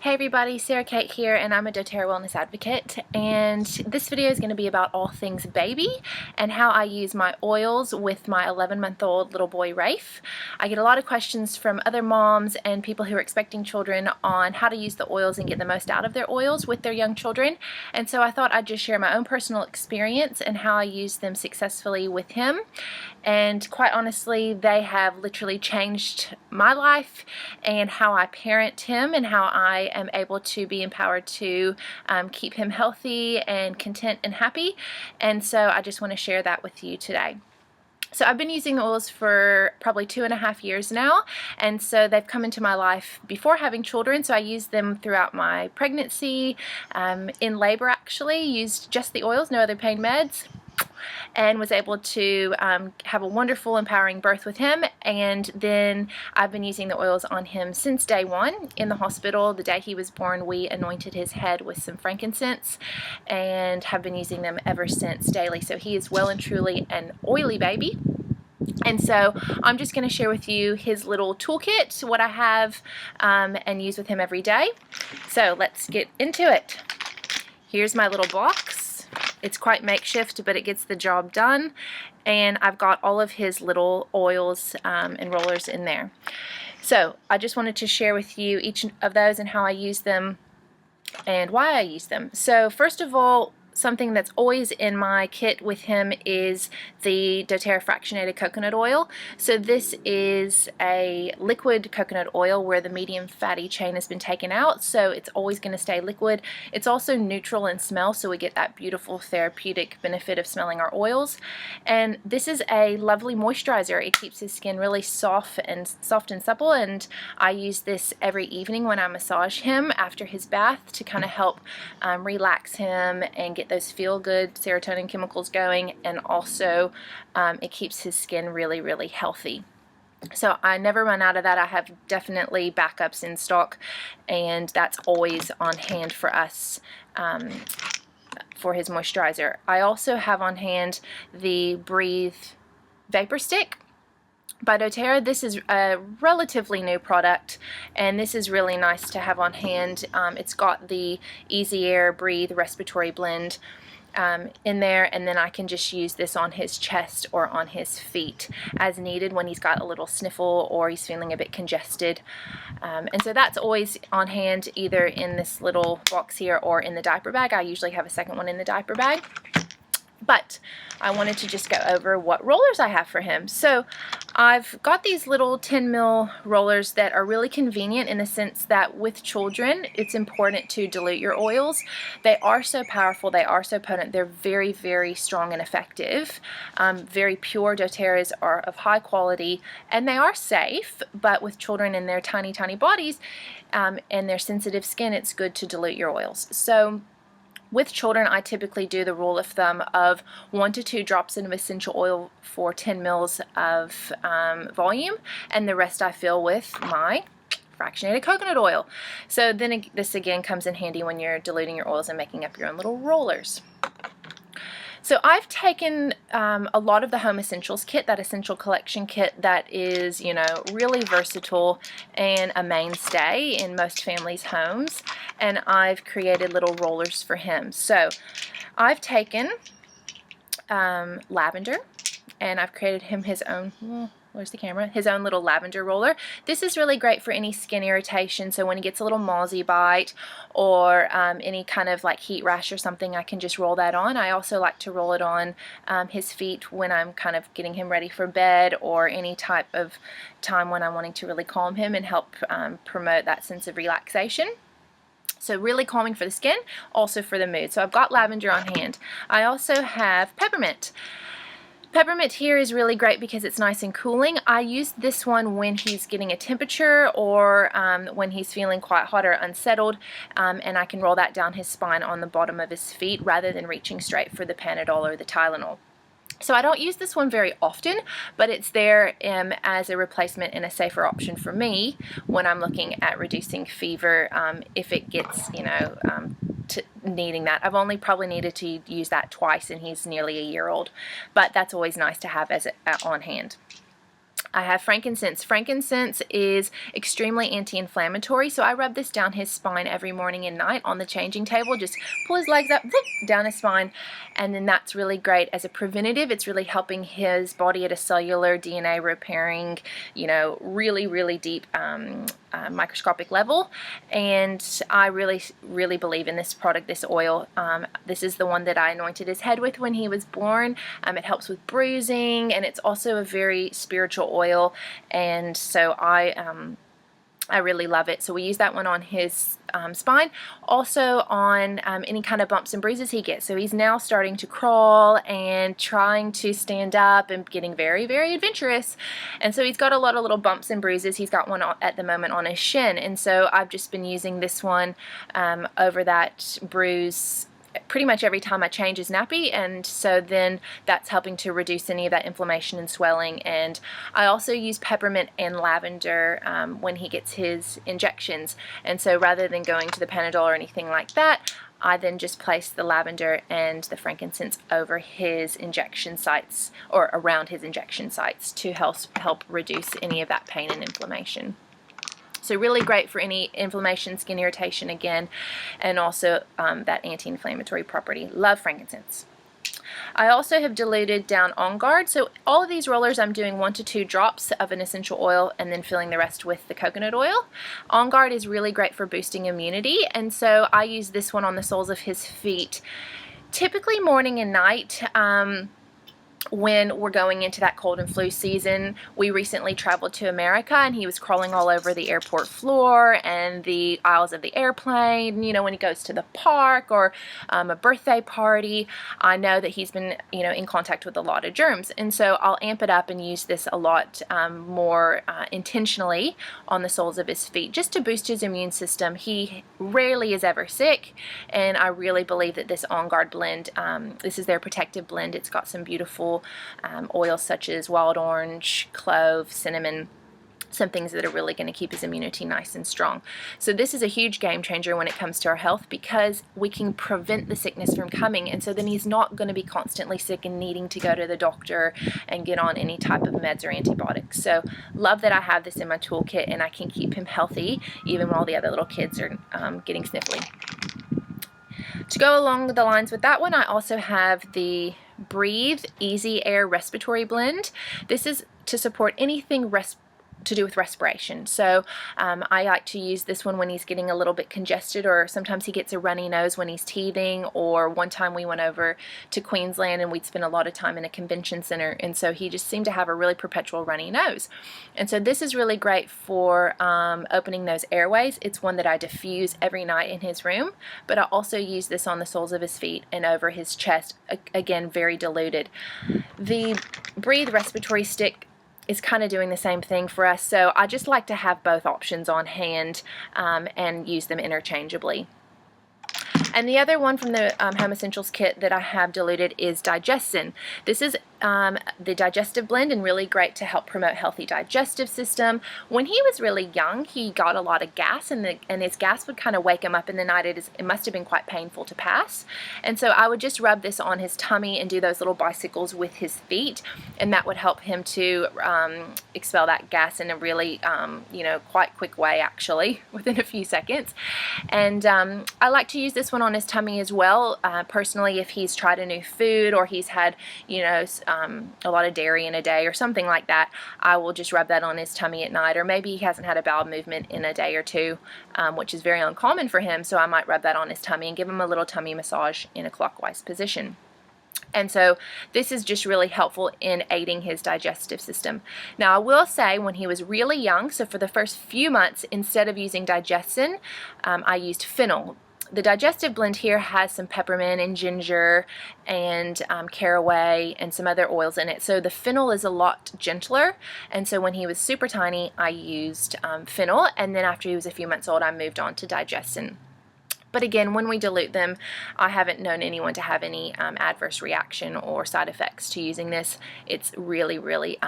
Hey everybody, Sarah Kate here, and I'm a Doterra wellness advocate, and this video is going to be about all things baby and how I use my oils with my 11-month-old little boy Rafe. I get a lot of questions from other moms and people who are expecting children on how to use the oils and get the most out of their oils with their young children, and so I thought I'd just share my own personal experience and how I use them successfully with him. And quite honestly, they have literally changed my life and how I parent him and how I am able to be empowered to keep him healthy and content and happy. And so I just want to share that with you today. So I've been using the oils for probably 2.5 years now, and so they've come into my life before having children, so I used them throughout my pregnancy, in labor actually, used just the oils, no other pain meds, and was able to have a wonderful, empowering birth with him. And then I've been using the oils on him since day one in the hospital. The day he was born, we anointed his head with some frankincense and have been using them ever since daily. So he is well and truly an oily baby. And so I'm just going to share with you his little toolkit, what I have and use with him every day. So let's get into it. Here's my little box. It's quite makeshift, but it gets the job done, and I've got all of his little oils and rollers in there. So I just wanted to share with you each of those and how I use them and why I use them. So first of all, something that's always in my kit with him is the Doterra Fractionated coconut oil. So this is a liquid coconut oil where the medium fatty chain has been taken out, so it's always going to stay liquid. It's also neutral in smell, so we get that beautiful therapeutic benefit of smelling our oils. And this is a lovely moisturizer. It keeps his skin really soft and supple, and I use this every evening when I massage him after his bath to kind of help relax him and get those feel-good serotonin chemicals going, and also it keeps his skin really, really healthy. So I never run out of that. I have definitely backups in stock, and that's always on hand for us for his moisturizer. I also have on hand the Breathe Vapor Stick by Doterra. This is a relatively new product, and this is really nice to have on hand. It's got the Easy Air Breathe Respiratory blend in there, and then I can just use this on his chest or on his feet as needed when he's got a little sniffle or he's feeling a bit congested. And so that's always on hand, either in this little box here or in the diaper bag. I usually have a second one in the diaper bag. But I wanted to just go over what rollers I have for him. So I've got these little 10 ml rollers that are really convenient in the sense that with children, it's important to dilute your oils. They are so powerful, they are so potent, they're very, very strong and effective. Very pure. Doterras are of high quality, and they are safe, but with children in their tiny, tiny bodies and their sensitive skin, it's good to dilute your oils. So with children, I typically do the rule of thumb of 1 to 2 drops of essential oil for 10 mils of volume, and the rest I fill with my fractionated coconut oil. So then this again comes in handy when you're diluting your oils and making up your own little rollers. So I've taken a lot of the Home Essentials kit, that essential collection kit that is, you know, really versatile and a mainstay in most families' homes, and I've created little rollers for him. So I've taken lavender, and I've created him his own, where's the camera? His own little lavender roller. This is really great for any skin irritation, so when he gets a little mozzie bite or any kind of like heat rash or something, I can just roll that on. I also like to roll it on his feet when I'm kind of getting him ready for bed, or any type of time when I'm wanting to really calm him and help promote that sense of relaxation. So really calming for the skin, also for the mood. So I've got lavender on hand. I also have peppermint. Peppermint here is really great because it's nice and cooling. I use this one when he's getting a temperature or when he's feeling quite hot or unsettled, and I can roll that down his spine on the bottom of his feet rather than reaching straight for the Panadol or the Tylenol. So I don't use this one very often, but it's there as a replacement and a safer option for me when I'm looking at reducing fever if it gets, you know, to needing that. I've only probably needed to use that twice, and he's nearly a year old, but that's always nice to have as on hand. I have frankincense. Frankincense is extremely anti-inflammatory, so I rub this down his spine every morning and night on the changing table. Just pull his legs up, whoop, down his spine, and then that's really great as a preventative. It's really helping his body at a cellular DNA repairing, you know, really, really deep microscopic level. And I really believe in this product, this oil. This is the one that I anointed his head with when he was born. It helps with bruising, and it's also a very spiritual oil, and so I really love it. So we use that one on his spine, also on any kind of bumps and bruises he gets. So he's now starting to crawl and trying to stand up and getting very, very adventurous. And so he's got a lot of little bumps and bruises. He's got one at the moment on his shin. And so I've just been using this one over that bruise pretty much every time I change his nappy, and so then that's helping to reduce any of that inflammation and swelling. And I also use peppermint and lavender when he gets his injections, and so rather than going to the Panadol or anything like that, I then just place the lavender and the frankincense over his injection sites, or around his injection sites, to help reduce any of that pain and inflammation. So really great for any inflammation, skin irritation again, and also that anti-inflammatory property. Love frankincense. I also have diluted down Onguard. So all of these rollers I'm doing 1 to 2 drops of an essential oil and then filling the rest with the coconut oil. Onguard is really great for boosting immunity, and so I use this one on the soles of his feet, typically morning and night. When we're going into that cold and flu season. We recently traveled to America, and he was crawling all over the airport floor and the aisles of the airplane. You know, when he goes to the park or a birthday party, I know that he's been, you know, in contact with a lot of germs, and so I'll amp it up and use this a lot more intentionally on the soles of his feet, just to boost his immune system. He rarely is ever sick, and I really believe that this Onguard blend, this is their protective blend. It's got some beautiful oils such as wild orange, clove, cinnamon, some things that are really going to keep his immunity nice and strong. So this is a huge game changer when it comes to our health, because we can prevent the sickness from coming, and so then he's not going to be constantly sick and needing to go to the doctor and get on any type of meds or antibiotics. So love that I have this in my toolkit, and I can keep him healthy even while the other little kids are getting sniffly. To go along the lines with that one, I also have the Breathe Easy Air Respiratory Blend. This is to support anything to do with respiration. So I like to use this one when he's getting a little bit congested, or sometimes he gets a runny nose when he's teething, or one time we went over to Queensland and we'd spent a lot of time in a convention center, and so he just seemed to have a really perpetual runny nose. And so this is really great for opening those airways. It's one that I diffuse every night in his room, but I also use this on the soles of his feet and over his chest, again very diluted. The Breathe Respiratory Stick is kind of doing the same thing for us, so I just like to have both options on hand and use them interchangeably. And the other one from the Home Essentials kit that I have diluted is Digestion. This is the digestive blend, and really great to help promote healthy digestive system. When he was really young, he got a lot of gas, and his gas would kind of wake him up in the night. It must have been quite painful to pass, and so I would just rub this on his tummy and do those little bicycles with his feet, and that would help him to expel that gas in a really you know, quite quick way, actually, within a few seconds. And I like to use this one on his tummy as well. Personally, if he's tried a new food, or he's had, you know, a lot of dairy in a day or something like that, I will just rub that on his tummy at night. Or maybe he hasn't had a bowel movement in a day or two, which is very uncommon for him, so I might rub that on his tummy and give him a little tummy massage in a clockwise position. And so this is just really helpful in aiding his digestive system. Now I will say, when he was really young, so for the first few months, instead of using Digestion, I used fennel. The digestive blend here has some peppermint and ginger and caraway and some other oils in it. So the fennel is a lot gentler, and so when he was super tiny, I used fennel, and then after he was a few months old, I moved on to Digestion. But again, when we dilute them, I haven't known anyone to have any adverse reaction or side effects to using this. It's really, really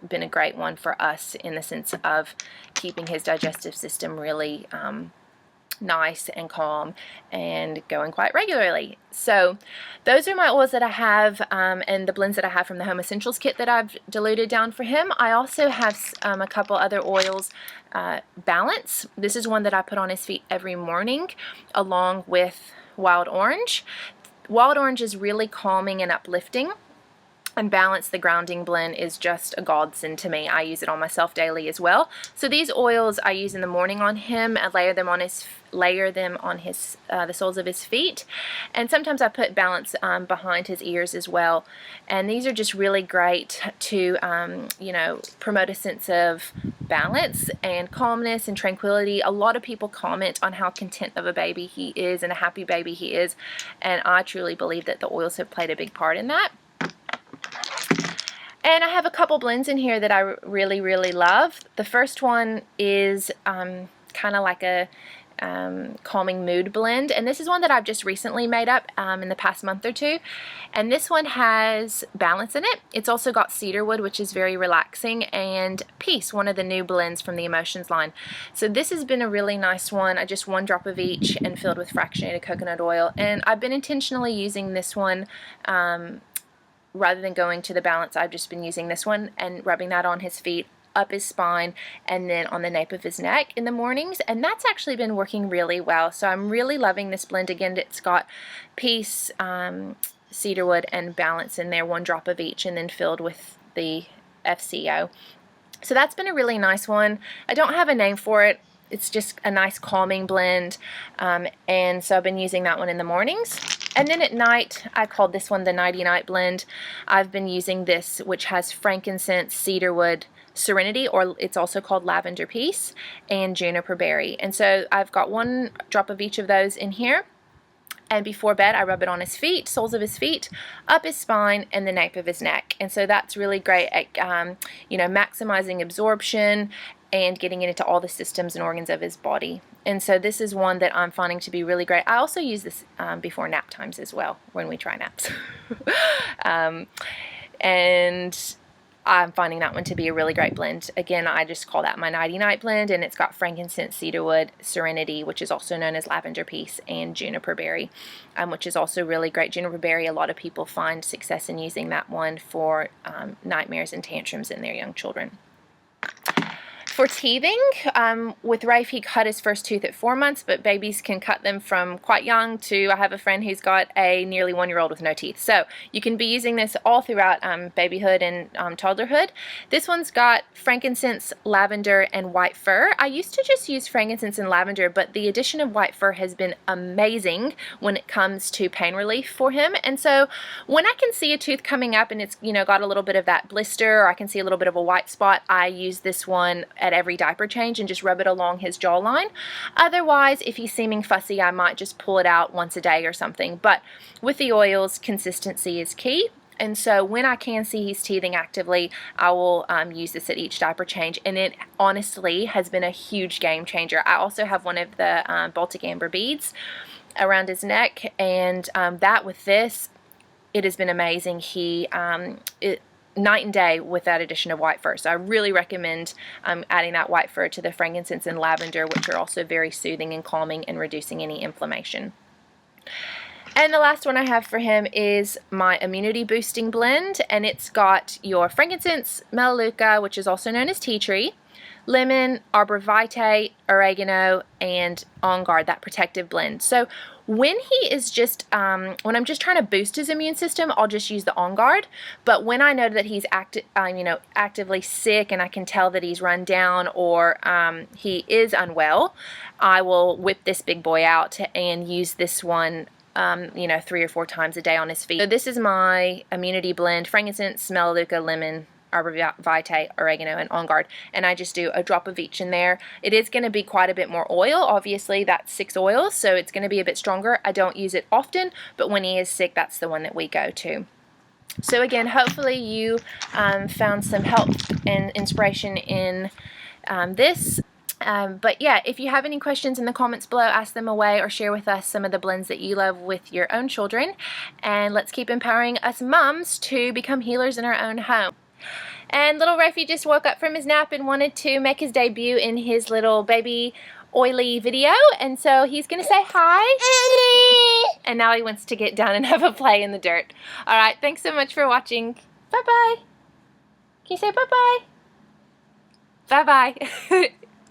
been a great one for us in the sense of keeping his digestive system really nice and calm and going quite regularly. So those are my oils that I have, and the blends that I have from the Home Essentials kit that I've diluted down for him. I also have a couple other oils. Balance. This is one that I put on his feet every morning along with Wild Orange. Wild Orange is really calming and uplifting. And Balance, the grounding blend, is just a godsend to me. I use it on myself daily as well. So these oils I use in the morning on him. I layer them on the soles of his feet, and sometimes I put Balance behind his ears as well. And these are just really great to you know, promote a sense of balance and calmness and tranquility. A lot of people comment on how content of a baby he is and a happy baby he is, and I truly believe that the oils have played a big part in that. And I have a couple blends in here that I really, really love. The first one is kind of like a calming mood blend, and this is one that I've just recently made up in the past month or two, and this one has Balance in it. It's also got cedarwood, which is very relaxing, and Peace, one of the new blends from the Emotions line. So this has been a really nice one. I just 1 drop of each and filled with fractionated coconut oil, and I've been intentionally using this one rather than going to the Balance. I've just been using this one and rubbing that on his feet, up his spine, and then on the nape of his neck in the mornings, and that's actually been working really well. So I'm really loving this blend. Again, it's got Peace, cedarwood, and Balance in there, 1 drop of each, and then filled with the FCO. So that's been a really nice one. I don't have a name for it. It's just a nice calming blend, and so I've been using that one in the mornings. And then at night, I called this one the Nighty Night blend. I've been using this, which has Frankincense, cedarwood, Serenity, or it's also called Lavender Peace, and Juniper Berry. And so I've got 1 drop of each of those in here. And before bed, I rub it on his feet, soles of his feet, up his spine, and the nape of his neck. And so that's really great at you know, maximizing absorption and getting it into all the systems and organs of his body. And so this is one that I'm finding to be really great. I also use this before nap times as well, when we try naps. And I'm finding that one to be a really great blend. Again, I just call that my Nighty Night blend, and it's got Frankincense, cedarwood, Serenity, which is also known as Lavender Peace, and Juniper Berry, which is also really great. Juniper Berry, a lot of people find success in using that one for nightmares and tantrums in their young children. For teething, with Rafe, he cut his first tooth at 4 months, but babies can cut them from quite young to, I have a friend who's got a nearly 1-year-old with no teeth. So you can be using this all throughout babyhood and toddlerhood. This one's got frankincense, lavender, and white fir. I used to just use frankincense and lavender, but the addition of white fir has been amazing when it comes to pain relief for him. And so when I can see a tooth coming up and it's, you know, got a little bit of that blister, or I can see a little bit of a white spot, I use this one at every diaper change and just rub it along his jawline. Otherwise, if he's seeming fussy, I might just pull it out once a day or something. But with the oils, consistency is key. And so when I can see he's teething actively, I will use this at each diaper change, and it honestly has been a huge game changer. I also have one of the Baltic amber beads around his neck, and that with this, it has been amazing. He night and day with that addition of white fir. So I really recommend adding that white fir to the frankincense and lavender, which are also very soothing and calming and reducing any inflammation. And the last one I have for him is my immunity boosting blend, and it's got your frankincense, melaleuca, which is also known as tea tree, lemon, arbor vitae, oregano, and Onguard, that protective blend. So when he is just, when I'm just trying to boost his immune system, I'll just use the Onguard. But when I know that he's actively sick and I can tell that he's run down or he is unwell, I will whip this big boy out and use this one 3 or 4 times a day on his feet. So this is my immunity blend: frankincense, melaleuca, lemon, arbor vitae, oregano, and Onguard, and I just do a drop of each in there. It is going to be quite a bit more oil. Obviously, that's 6 oils, so it's going to be a bit stronger. I don't use it often, but when he is sick, that's the one that we go to. So again, hopefully you found some help and inspiration in this. But yeah, if you have any questions in the comments below, ask them away or share with us some of the blends that you love with your own children. And let's keep empowering us moms to become healers in our own home. And little Rafey just woke up from his nap and wanted to make his debut in his little baby oily video, and so he's gonna say hi. And now he wants to get down and have a play in the dirt. Alright, thanks so much for watching. Bye-bye. Can you say bye-bye? Bye-bye.